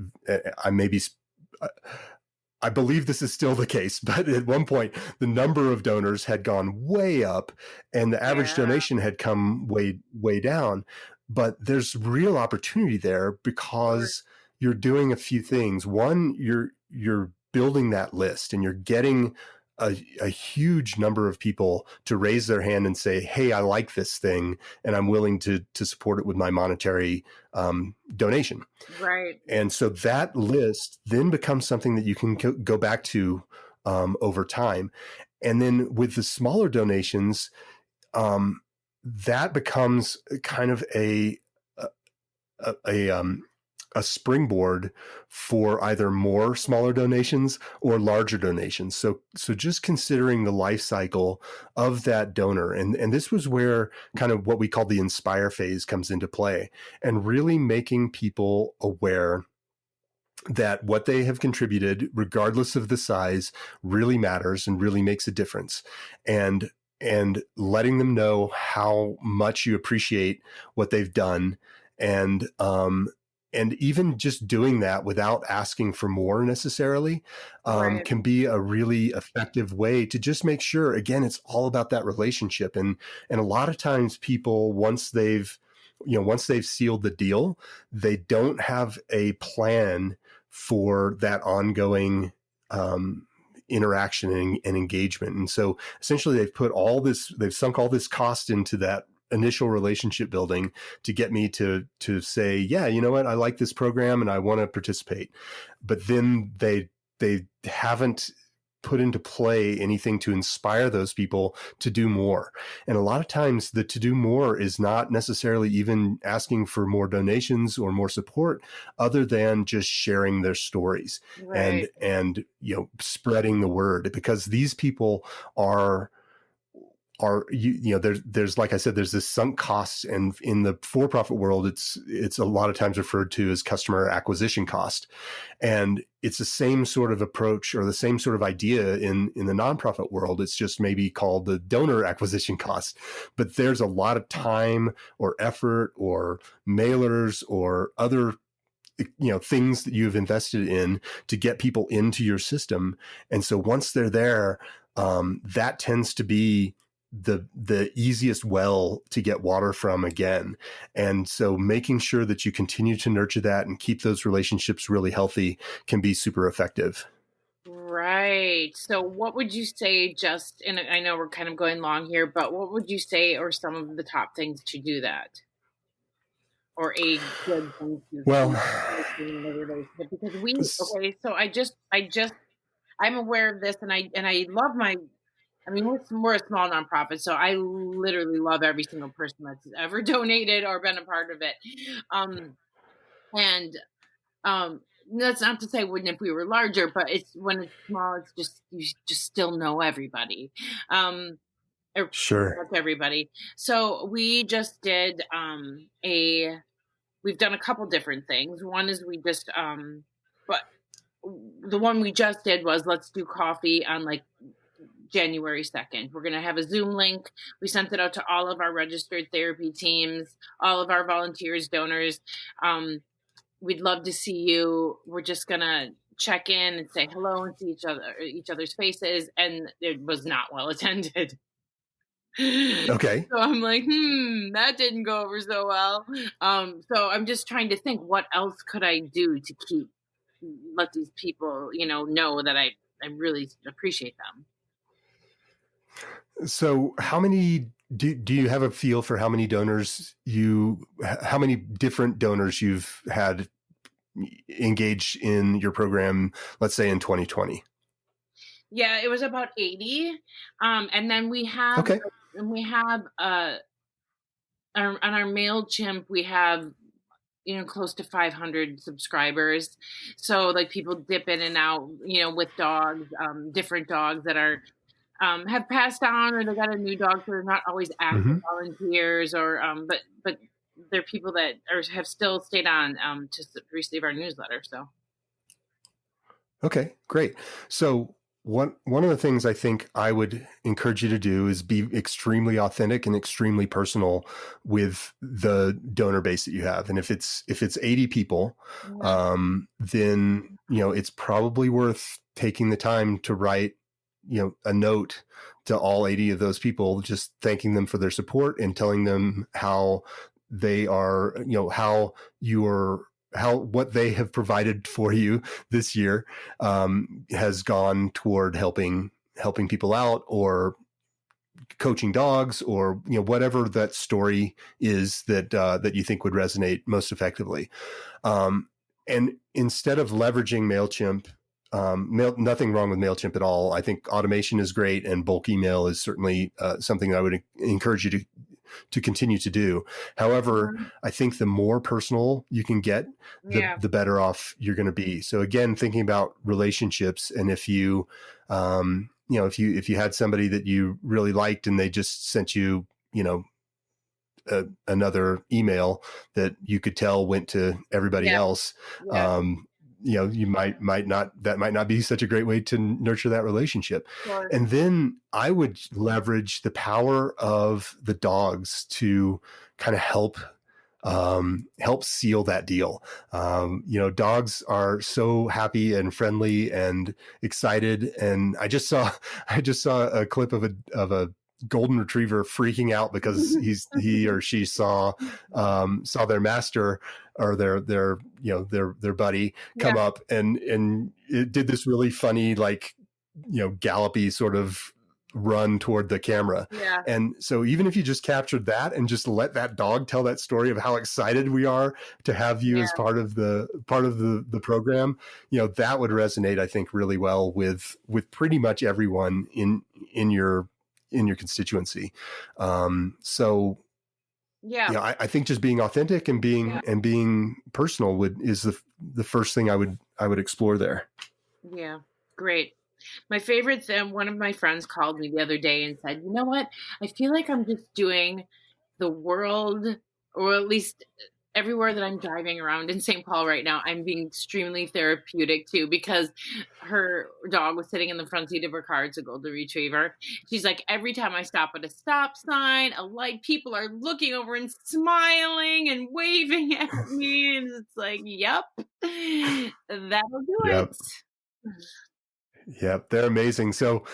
I believe this is still the case, but at one point the number of donors had gone way up and the average donation had come way, way down. But there's real opportunity there because you're doing a few things. One, you're building that list and you're getting a huge number of people to raise their hand and say, hey, I like this thing and I'm willing to support it with my monetary donation. Right. And so that list then becomes something that you can go back to over time. And then with the smaller donations, that becomes kind of a springboard for either more smaller donations or larger donations. So just considering the life cycle of that donor. And this was where kind of what we call the inspire phase comes into play, and really making people aware that what they have contributed, regardless of the size, really matters and really makes a difference. And letting them know how much you appreciate what they've done. And even just doing that without asking for more necessarily can be a really effective way to just make sure, again, it's all about that relationship. And a lot of times people, once they've sealed the deal, they don't have a plan for that ongoing interaction and engagement. And so essentially they've sunk all this cost into that initial relationship building to get me to say, yeah, you know what, I like this program and I want to participate. But then they haven't put into play anything to inspire those people to do more. And a lot of times the to do more is not necessarily even asking for more donations or more support, other than just sharing their stories and spreading the word, because these people are there's like I said, there's this sunk costs, and in the for-profit world, it's a lot of times referred to as customer acquisition cost. And it's the same sort of approach or the same sort of idea in the nonprofit world. It's just maybe called the donor acquisition cost, but there's a lot of time or effort or mailers or other things that you've invested in to get people into your system. And so once they're there, that tends to be the easiest well to get water from again. And so making sure that you continue to nurture that and keep those relationships really healthy can be super effective. Right. So what would you say, and I know we're kind of going long here, but what would you say are some of the top things to do that? Or a good thing to do? Because I'm aware of this, and I love we're a small nonprofit, so I literally love every single person that's ever donated or been a part of it. That's not to say wouldn't if we were larger, but when it's small, it's just, you just still know everybody. Sure. Everybody. So we just did we've done a couple different things. One is we just but the one we just did was, let's do coffee on January 2nd. We're going to have a Zoom link. We sent it out to all of our registered therapy teams, all of our volunteers, donors. We'd love to see you. We're just going to check in and say hello and see each other's faces. And it was not well attended. Okay. So I'm like, that didn't go over so well. So I'm just trying to think, what else could I do to let these people, know that I really appreciate them. So how many do you have a feel for how many different donors you've had engage in your program, let's say in 2020? Yeah, it was about 80. And then we have, Okay. and we have, on our MailChimp, we have, close to 500 subscribers. So like people dip in and out, with dogs, different dogs that are, have passed on, or they got a new dog, so they're not always active Mm-hmm. volunteers, or, but they're people that have still stayed on, to receive our newsletter. So. Okay, great. So one of the things I think I would encourage you to do is be extremely authentic and extremely personal with the donor base that you have. And if it's 80 people, Yeah. then it's probably worth taking the time to write a note to all 80 of those people, just thanking them for their support and telling them how they are, how what they have provided for you this year has gone toward helping people out, or coaching dogs, or whatever that story is that you think would resonate most effectively. And instead of leveraging MailChimp, nothing wrong with MailChimp at all. I think automation is great, and bulk email is certainly something that I would encourage you to continue to do. However, I think the more personal you can get, the better off you're going to be. So again, thinking about relationships, and if you, if you had somebody that you really liked and they just sent you, another email that you could tell went to everybody else, you might not, that might not be such a great way to nurture that relationship. Sure. And then I would leverage the power of the dogs to kind of help seal that deal. Dogs are so happy and friendly and excited. And I just saw a clip of a golden retriever freaking out because he or she saw their master, or their buddy come up, and it did this really funny, like, gallopy sort of run toward the camera. Yeah. And so even if you just captured that and just let that dog tell that story of how excited we are to have you as part of the program, that would resonate, I think, really well with pretty much everyone in your constituency. I think just being authentic and being personal is the first thing I would explore there. Yeah. Great. My favorite thing, one of my friends called me the other day and said, "You know what? I feel like I'm just doing the world, or at least everywhere that I'm driving around in St. Paul right now, I'm being extremely therapeutic too," because her dog was sitting in the front seat of her car. It's a golden retriever. She's like, "Every time I stop at a stop sign, a light, people are looking over and smiling and waving at me." And it's like, yep, that'll do it. Yeah, they're amazing. So,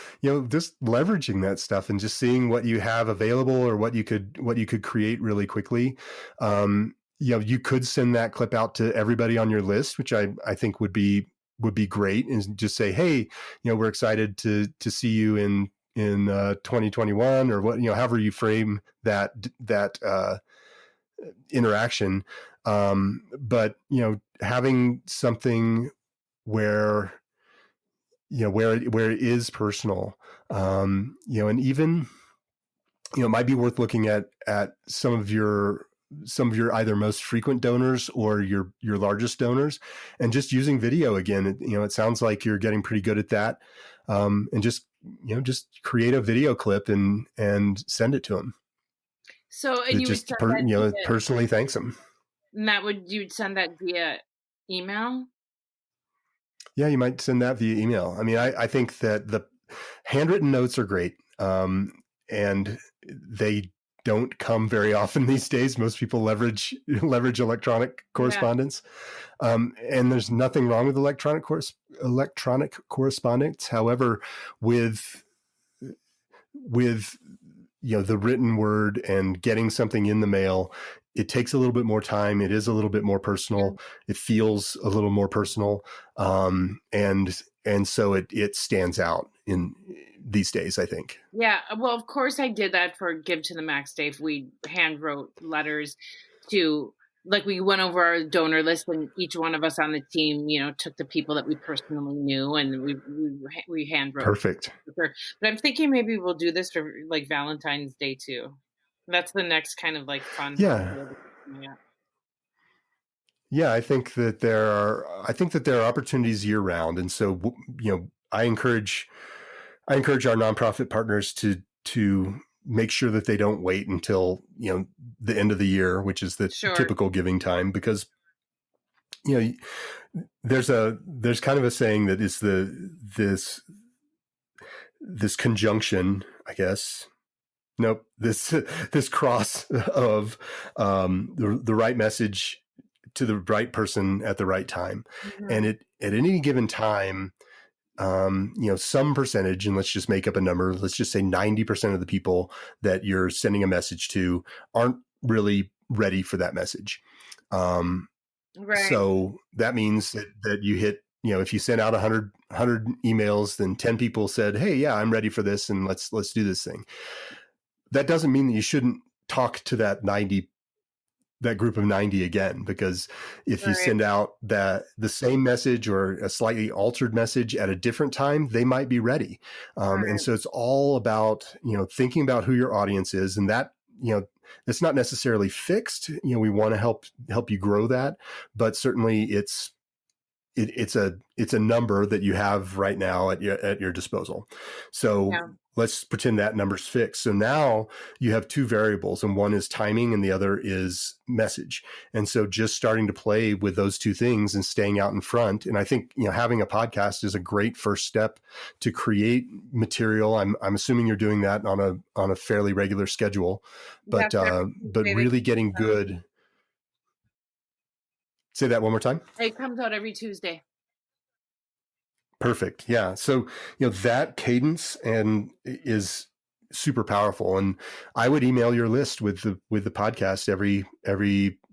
just leveraging that stuff and just seeing what you have available, or what you could create really quickly. You could send that clip out to everybody on your list, which I think would be great, and just say, "Hey, we're excited to see you in 2021," or what, however you frame that interaction. But having something where where it is personal, and even, it might be worth looking at some of your either most frequent donors or your largest donors, and just using video again. It sounds like you're getting pretty good at that, and just create a video clip and send it to them. So, and it just personally thanks them. And you'd send that via email? Yeah, you might send that via email. I mean, I think that the handwritten notes are great, and they don't come very often these days. Most people leverage electronic correspondence, and there's nothing wrong with electronic correspondence. However, with the written word and getting something in the mail, it takes a little bit more time. It is a little bit more personal. It feels a little more personal. And so it stands out in these days, I think. Yeah. Well, of course I did that for Give to the Max Day. We hand wrote letters to like we went over our donor list, and each one of us on the team, took the people that we personally knew, and we hand wrote. Perfect. But I'm thinking maybe we'll do this for like Valentine's Day too. That's the next kind of like fun. Yeah. Yeah, I think that there are opportunities year round, and so I encourage our nonprofit partners to make sure that they don't wait until the end of the year, which is the typical giving time, because there's kind of a saying that is this conjunction, I guess. Nope, this cross of the right message to the right person at the right time. Mm-hmm. And at any given time, some percentage, and let's just make up a number, let's just say 90% of the people that you're sending a message to aren't really ready for that message. Right. So that means that you hit, if you send out 100 emails, then 10 people said, hey, yeah, I'm ready for this, and let's do this thing. That doesn't mean that you shouldn't talk to that group of 90 again, because if you send out the same message or a slightly altered message at a different time, they might be ready. And so it's all about, thinking about who your audience is, and that, it's not necessarily fixed. We want to help you grow that, but certainly it's a number that you have right now at your disposal. So let's pretend that number's fixed. So now you have two variables, and one is timing and the other is message. And so just starting to play with those two things and staying out in front. And I think, having a podcast is a great first step to create material. I'm assuming you're doing that on a fairly regular schedule, but really getting good. Say that one more time. It comes out every Tuesday. Perfect. Yeah. So, that cadence is super powerful. And I would email your list with the podcast every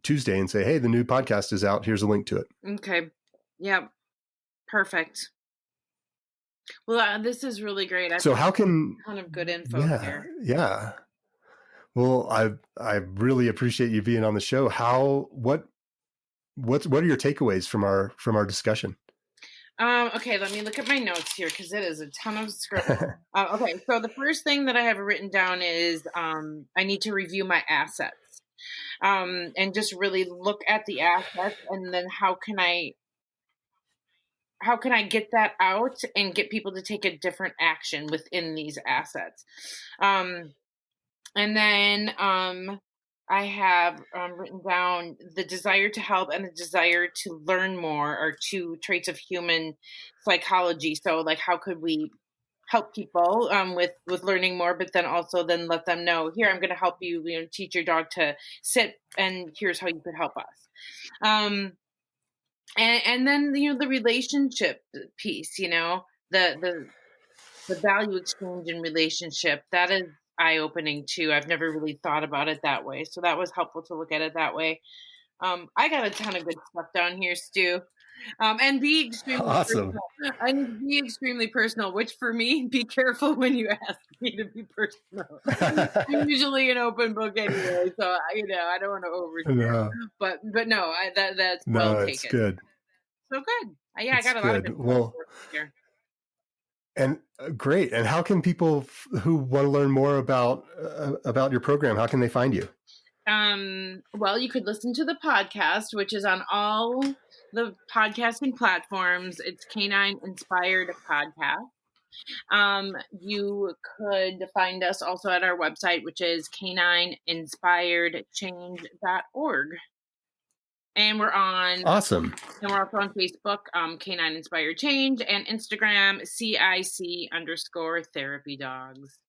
Tuesday and say, hey, the new podcast is out. Here's a link to it. Okay. Yeah. Perfect. Well, this is really great. So how can kind of good info here. Yeah. Well, I really appreciate you being on the show. What are your takeaways from our discussion? Okay, let me look at my notes here, because it is a ton of script. Okay, so the first thing that I have written down is I need to review my assets, and just really look at the assets, and then how can I get that out and get people to take a different action within these assets. And then I have written down the desire to help and the desire to learn more are two traits of human psychology. So like, how could we help people with learning more, but then also then let them know, here, I'm going to help you, teach your dog to sit, and here's how you could help us. And then, the relationship piece, the value exchange in relationship, that is eye-opening too. I've never really thought about it that way. So that was helpful to look at it that way. I got a ton of good stuff down here, Stu. And be extremely awesome. Personal. And be extremely personal, which for me, be careful when you ask me to be personal. I'm usually an open book anyway, so I don't want to overshare. No. But no, that's well taken. It's good. So good. Yeah, I got a lot of good stuff here. And great. And how can people who want to learn more about your program, how can they find you? Well, you could listen to the podcast, which is on all the podcasting platforms. It's Canine Inspired Podcast. You could find us also at our website, which is canineinspiredchange.org. And we're on awesome. And we're also on Facebook, Canine Inspired Change, and Instagram, CIC_therapy dogs.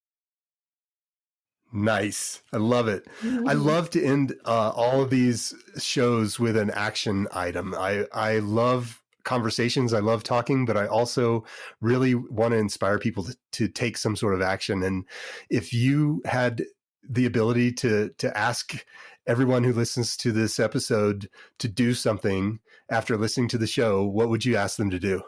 Nice. I love it. Mm-hmm. I love to end all of these shows with an action item. I love conversations. I love talking, but I also really want to inspire people to take some sort of action. And if you had the ability to ask everyone who listens to this episode to do something after listening to the show, what would you ask them to do?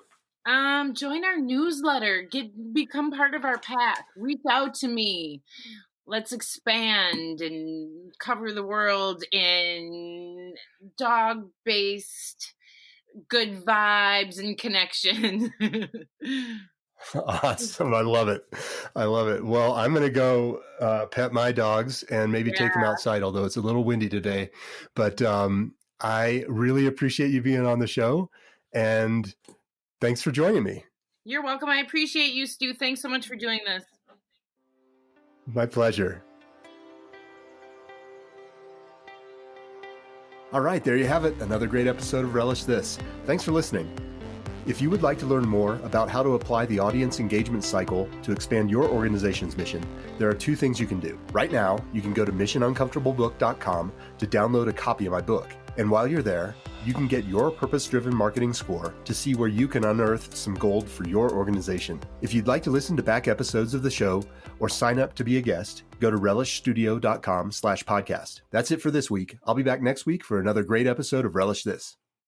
Join our newsletter, become part of our pack, reach out to me. Let's expand and cover the world in dog-based good vibes and connection. Awesome. I love it. I love it. Well, I'm going to go pet my dogs and maybe take them outside, although it's a little windy today. But I really appreciate you being on the show. And thanks for joining me. You're welcome. I appreciate you, Stu. Thanks so much for doing this. My pleasure. All right, there you have it. Another great episode of Relish This. Thanks for listening. If you would like to learn more about how to apply the audience engagement cycle to expand your organization's mission, there are two things you can do. Right now, you can go to missionuncomfortablebook.com to download a copy of my book. And while you're there, you can get your purpose-driven marketing score to see where you can unearth some gold for your organization. If you'd like to listen to back episodes of the show or sign up to be a guest, go to relishstudio.com/podcast. That's it for this week. I'll be back next week for another great episode of Relish This.